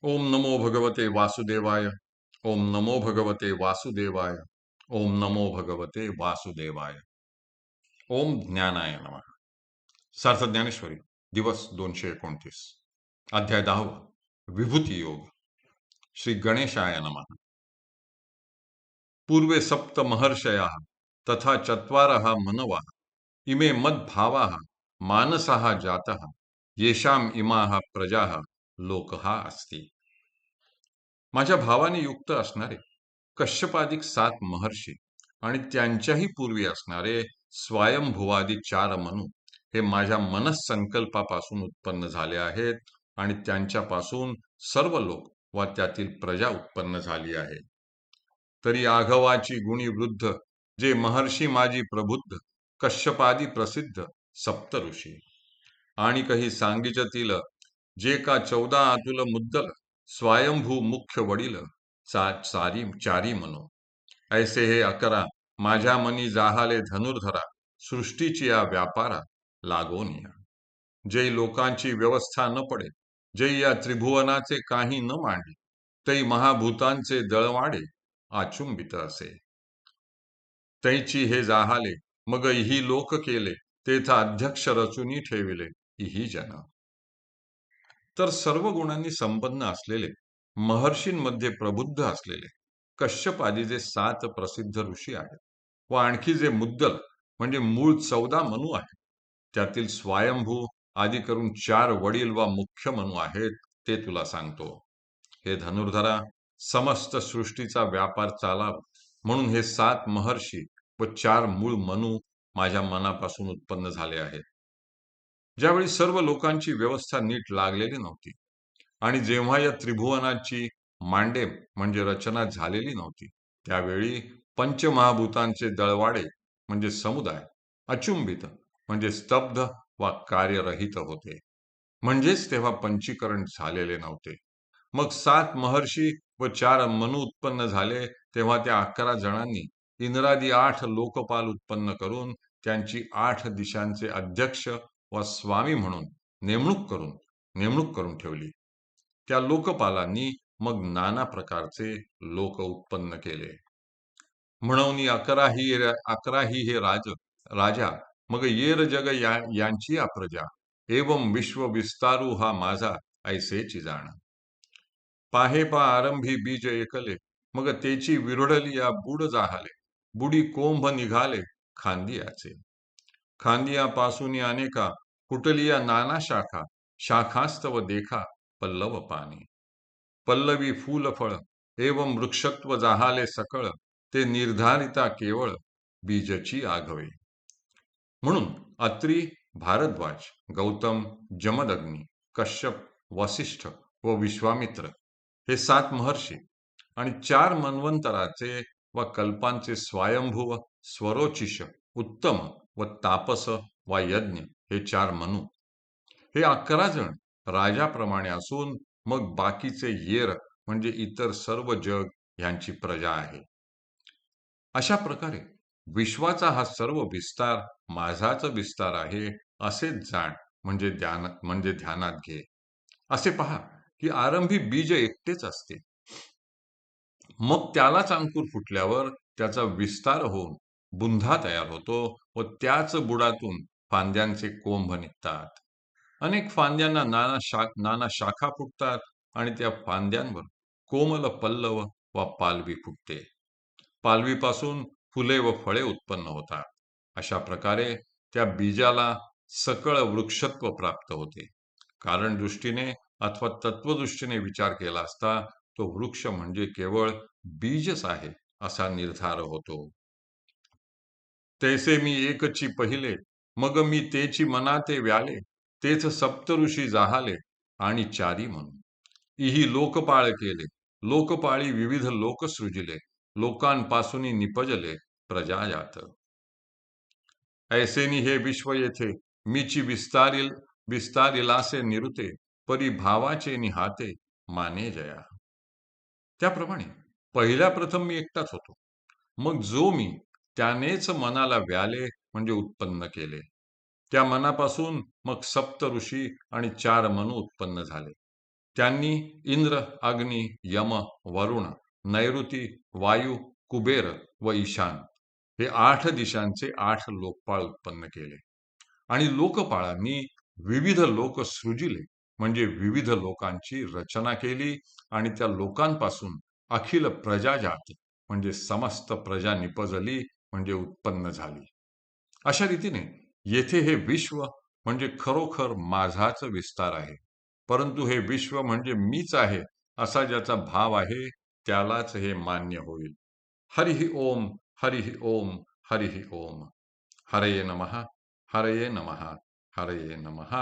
ओम नमो भगवते वासुदेवाय. ओम नमो भगवते वासुदेवाय. ओम नमो भगवते वासुदेवाय. ओम ज्ञानाय नमः. सार्थ ज्ञानेश्वरी, दिवस 229, अध्याय 10, विभूती योग. श्री गणेशाय नमः. पूर्वे सप्त महर्षया तथा चत्वारः मनवः इमे मद्भावाः मानसाः जातः येषाम इमाः प्रजाः लोकः अस्ति. माझ्या भावाने युक्त असणारे कश्यपादिक 7 महर्षी आणि त्यांच्याही पूर्वी असणारे स्वयंभुवादी 4 मनु हे माझ्या मनःसंकल्पापासून उत्पन्न झाले आहेत आणि त्यांच्यापासून सर्व लोक व त्यातील प्रजा उत्पन्न झाली आहे. तरी आघवाची गुणी वृद्ध जे महर्षी माझी प्रबुद्ध कश्यपादी प्रसिद्ध सप्तऋषी आणि काही सांगिततील जे का 14 आतुल मुद्दल स्वयंभू मुख्य वडील चारी मनो ऐसे हे 11 माझ्या मनी जाहाले धनुर्धरा सृष्टीची या व्यापारा लागोनिया. जे लोकांची व्यवस्था न पडे, जे या त्रिभुवनाचे काही न मांडे, तै महाभूतांचे दळवाडे आचुंबित असे. तैची हे जाहाले मग इही लोक केले, तेथा अध्यक्ष रचुनी ठेविले इही जन. तर सर्व गुणांनी संपन्न असलेले महर्षींमध्ये प्रबुद्ध असलेले कश्यप आदी जे 7 प्रसिद्ध ऋषी आहेत व आणखी जे मुद्दल म्हणजे मूळ 14 मनु आहेत, त्यातील स्वयंभू आदी करून 4 वडील व मुख्य मनु आहेत ते तुला सांगतो. हे धनुर्धरा, समस्त सृष्टीचा व्यापार चालावा म्हणून हे 7 महर्षी व 4 मूळ मनु माझ्या मनापासून उत्पन्न झाले आहेत. ज्यावेळी सर्व लोकांची व्यवस्था नीट लागलेली नव्हती आणि जेव्हा या त्रिभुवनाची मांडे म्हणजे रचना झालेली नव्हती, त्यावेळी पंचमहाभूतांचे दळवाडे म्हणजे समुदाय अचुंबित म्हणजे स्तब्ध वा कार्यरहित होते. म्हणजेच तेव्हा पंचीकरण झालेले नव्हते. मग 7 महर्षी व 4 मनु उत्पन्न झाले, तेव्हा त्या 11 जणांनी इंद्रादी 8 लोकपाल उत्पन्न करून त्यांची 8 दिशांचे अध्यक्ष व स्वामी म्हणून नेमणूक करून ठेवली. त्या लोकपालांनी मग नाना प्रकारचे लोक उत्पन्न केले. म्हणून 11ही हे राजा मग येर जग यांची प्रजा एवं विश्व विस्तारू हा माझा ऐसेची जाण. पाहे पा आरंभी बीज एकले मग तेची विरडली या बुड जाहले बुडी कोंभ निघाले खांदियाचे. खांदियापासून अनेका फुटलिया नाना शाखा शाखास्तव देखा पल्लव पाणी. पल्लवी फूल फळ एवं वृक्षत्व जाहाले सकळ ते निर्धारिता केवळ बीजची आघवे. म्हणून अत्री, भारद्वाज, गौतम, जमदग्नी, कश्यप, वसिष्ठ व विश्वामित्र हे 7 महर्षी आणि 4 मन्वंतराचे व कल्पांचे स्वयंभुव स्वरोचिष उत्तम व तापस वा यज्ञ हे 4 मनु हे 11 जण राजाप्रमाणे असून मग बाकीचे येर म्हणजे इतर सर्व जग यांची प्रजा आहे. अशा प्रकारे विश्वाचा हा सर्व विस्तार माझाच विस्तार आहे असेच जाण म्हणजे ध्यानात घे. असे पहा की आरंभी बीज एकटेच असते, मग त्यालाच अंकुर फुटल्यावर त्याचा विस्तार होऊन बुंधा तयार होतो व त्याच बुडातून फांद्यांचे कोंभ निघतात. अनेक फांद्यांना नाना शाखा फुटतात आणि त्या फांद्यांवर कोमल पल्लव व पालवी फुटते. पालवीपासून फुले व फळे उत्पन्न होतात. अशा प्रकारे त्या बीजाला सकळ वृक्षत्व प्राप्त होते. कारण दृष्टीने अथवा तत्वदृष्टीने विचार केला असता तो वृक्ष म्हणजे केवळ बीजच आहे असा निर्धार होतो. तैसे मी एकची पहिले मग मी तेची मनाते व्याले तेच सप्तऋषी जाहाले आणि 4 म्हणून इही लोकपाळ केले लोकपाळी विविध लोक सृजिले लोकांपासून निपजले प्रजा जात. ऐसेनी हे विश्व येथे मीची विस्तारिलासे निरुते परी भावाचे निहाते माने जया. त्याप्रमाणे पहिल्या प्रथम मी एकटाच होतो, मग जो मी त्यानेच मनाला व्याले म्हणजे उत्पन्न केले. त्या मनापासून मग सप्त ऋषी आणि 4 मनु उत्पन्न झाले. त्यांनी इंद्र, अग्नी, यम, वरुण, नैऋती, वायू, कुबेर व ईशान हे 8 दिशांचे 8 लोकपाळ उत्पन्न केले. आणि लोकपाळांनी विविध लोक सृजिले, म्हणजे विविध लोकांची रचना केली आणि त्या लोकांपासून अखिल प्रजाजात म्हणजे समस्त प्रजा निपजली, म्हणजे उत्पन्न झाली. अशा रीतीने येथे हे विश्व म्हणजे खरोखर माझाच विस्तार आहे. परंतु हे विश्व म्हणजे मीच आहे असा ज्याचा भाव आहे त्यालाच हे मान्य होईल. हरिः ओम, हरिः ओम, हरिः ओम. हरये नमः, हरये नमः, हरये नमः.